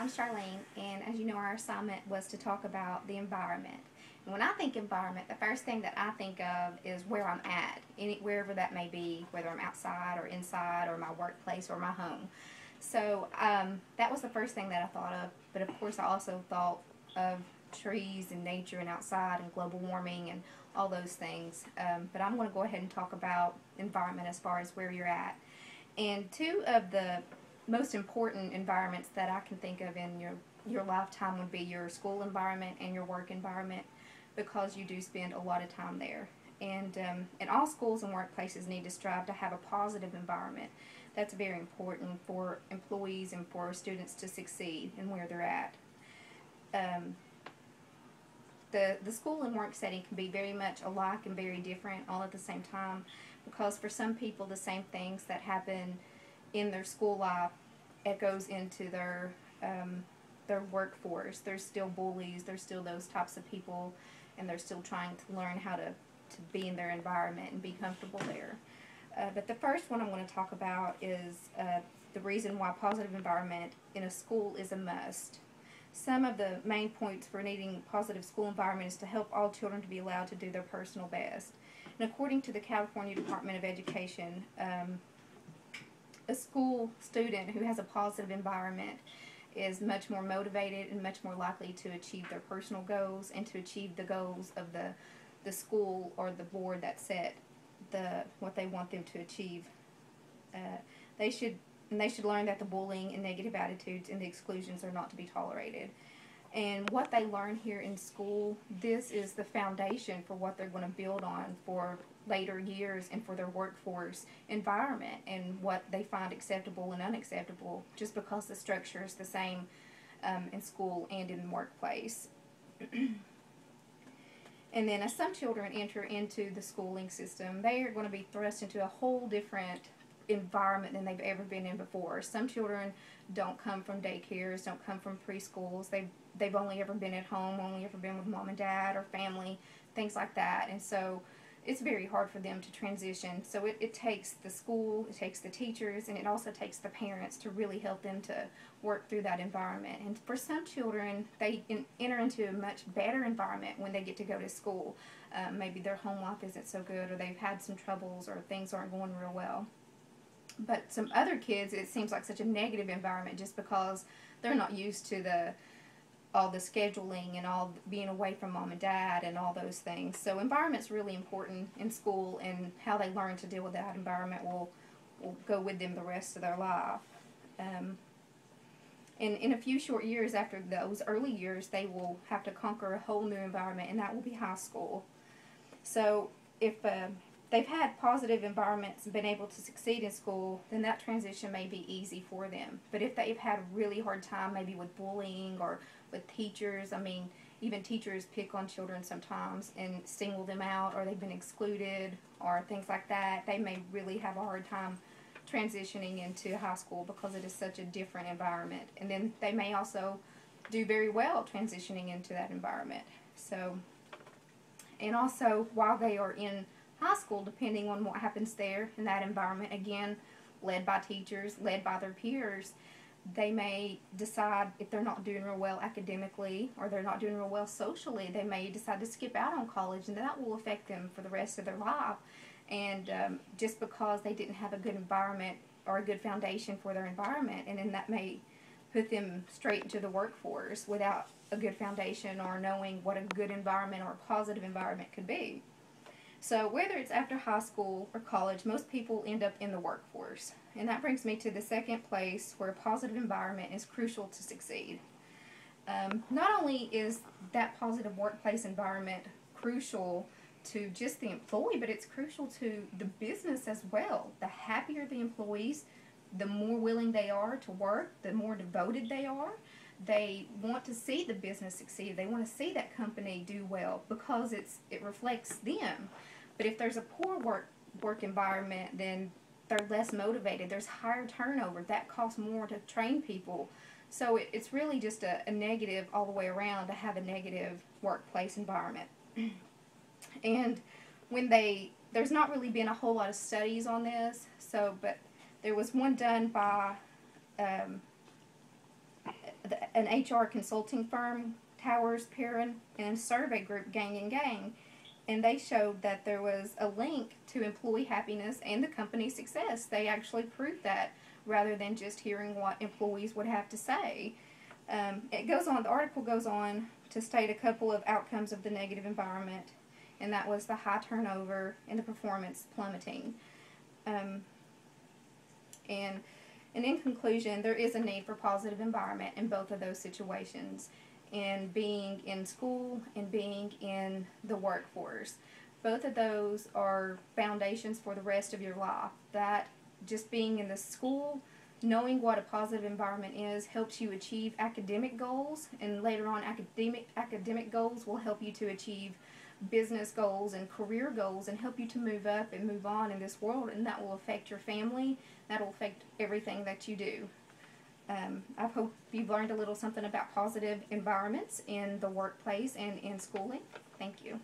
I'm Charlene, and as you know, our assignment was to talk about the environment. And when I think environment, the first thing that I think of is where I'm at, wherever that may be, whether I'm outside or inside or my workplace or my home. So that was the first thing that I thought of. But of course, I also thought of trees and nature and outside and global warming and all those things. But I'm going to go ahead and talk about environment as far as where you're at. And two of the most important environments that I can think of in your lifetime would be your school environment and your work environment, because you do spend a lot of time there. And all schools and workplaces need to strive to have a positive environment. That's very important for employees and for students to succeed in where they're at. Um, the school and work setting can be very much alike and very different all at the same time, because for some people the same things that happen in their school life echoes into their workforce. There's still bullies, there's still those types of people, and they're still trying to learn how to be in their environment and be comfortable there. But the first one I'm going to talk about is the reason why positive environment in a school is a must. Some of the main points for needing a positive school environment is to help all children to be allowed to do their personal best. And according to the California Department of Education, a school student who has a positive environment is much more motivated and much more likely to achieve their personal goals and to achieve the goals of the school or the board that set what they want them to achieve. They should learn that the bullying and negative attitudes and the exclusions are not to be tolerated. And what they learn here in school, this is the foundation for what they're going to build on for later years and for their workforce environment and what they find acceptable and unacceptable, just because the structure is the same in school and in the workplace. And then as some children enter into the schooling system, they are going to be thrust into a whole different environment than they've ever been in before. Some children don't come from daycares, don't come from preschools. They've only ever been at home, only ever been with mom and dad or family, things like that. And so it's very hard for them to transition. So it takes the school, it takes the teachers, and it also takes the parents to really help them to work through that environment. And for some children, they enter into a much better environment when they get to go to school. Maybe their home life isn't so good, or they've had some troubles, or things aren't going real well. But some other kids, it seems like such a negative environment just because they're not used to all the scheduling and all being away from mom and dad and all those things. So environment's really important in school, and how they learn to deal with that environment will go with them the rest of their life. And in a few short years after those early years, they will have to conquer a whole new environment, and that will be high school. So if they've had positive environments and been able to succeed in school, then that transition may be easy for them. But if they've had a really hard time maybe with bullying or with teachers, I mean, even teachers pick on children sometimes and single them out, or they've been excluded or things like that, they may really have a hard time transitioning into high school because it is such a different environment. And then they may also do very well transitioning into that environment. So, and also while they are in high school, depending on what happens there in that environment, again, led by teachers, led by their peers, they may decide if they're not doing real well academically or they're not doing real well socially, they may decide to skip out on college, and that will affect them for the rest of their life. And just because they didn't have a good environment or a good foundation for their environment, and then that may put them straight into the workforce without a good foundation or knowing what a good environment or a positive environment could be. So whether it's after high school or college, most people end up in the workforce. And that brings me to the second place where a positive environment is crucial to succeed. Not only is that positive workplace environment crucial to just the employee, but it's crucial to the business as well. The happier the employees, the more willing they are to work, the more devoted they are. They want to see the business succeed. They want to see that company do well because it reflects them. But if there's a poor work environment, then they're less motivated. There's higher turnover. That costs more to train people. So it's really just a negative all the way around to have a negative workplace environment. And there's not really been a whole lot of studies on this, but there was one done by the an HR consulting firm, Towers, Perrin, and a survey group, Gang and Gang, and they showed that there was a link to employee happiness and the company's success. They actually proved that rather than just hearing what employees would have to say. The article goes on to state a couple of outcomes of the negative environment, and that was the high turnover and the performance plummeting. And in conclusion, there is a need for positive environment in both of those situations, in being in school and being in the workforce. Both of those are foundations for the rest of your life. That just being in the school, knowing what a positive environment is, helps you achieve academic goals, and later on academic goals will help you to achieve business goals and career goals and help you to move up and move on in this world, and that will affect your family. That will affect everything that you do. I hope you've learned a little something about positive environments in the workplace and in schooling. Thank you.